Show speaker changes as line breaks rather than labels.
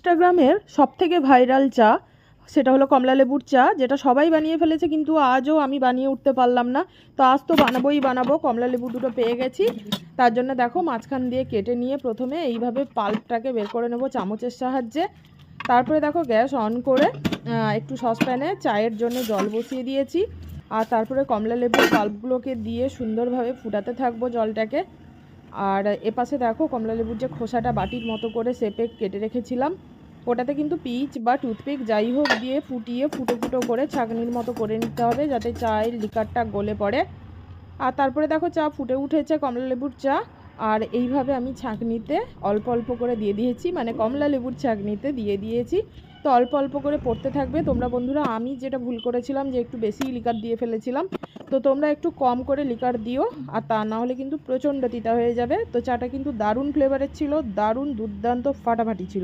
ইনস্টাগ্রামের সবথেকে ভাইরাল চা সেটা হলো কমলা লেবুর চা, যেটা সবাই বানিয়ে ফেলেছে কিন্তু আজও আমি বানিয়ে উঠতে পারলাম না। তো আজ তো বানাবো, কমলা লেবু দুটো পেয়ে গেছি। তার জন্য দেখো মাঝখান দিয়ে কেটে নিয়ে প্রথমে এইভাবে পাল্পটাকে বের করে নেবো চামচের সাহায্যে। তারপরে দেখো গ্যাস অন করে একটু সসপ্যানে চায়ের জন্য জল বসিয়ে দিয়েছি। আর তারপরে কমলা লেবুর পাল্পগুলোকে দিয়ে সুন্দরভাবে ফুটাতে থাকবো জলটাকে। আর এপাশে দেখো কমলা লেবুর যে খোসাটা বাটির মতো করে শেপে কেটে রেখেছিলাম, ওটাতে কিন্তু পিচ বা টুথপিক যাই হোক দিয়ে ফুটিয়ে ফুটো ফুটো করে ছাঁকনির মতো করে নিতে হবে, যাতে চায়ের লিকারটা গলে পড়ে। আর তারপরে দেখো চা ফুটে উঠেছে কমলা লেবুর চা। আর এইভাবে আমি ছাঁকনিতে অল্প অল্প করে দিয়ে দিয়েছি, মানে কমলা লেবুর ছাঁকনিতে দিয়ে দিয়েছি। তো অল্প অল্প করে পড়তে থাকবে। তোমরা বন্ধুরা, আমি যেটা ভুল করেছিলাম যে একটু বেশি লিকার দিয়ে ফেলেছিলাম, তো তোমরা একটু কম করে লিকার দিও, আর তা না হলে কিন্তু প্রচণ্ড তিতা হয়ে যাবে। তো চাটা কিন্তু দারুণ ফ্লেভারের ছিল, দারুণ দুর্দান্ত ফাটাফাটি ছিল।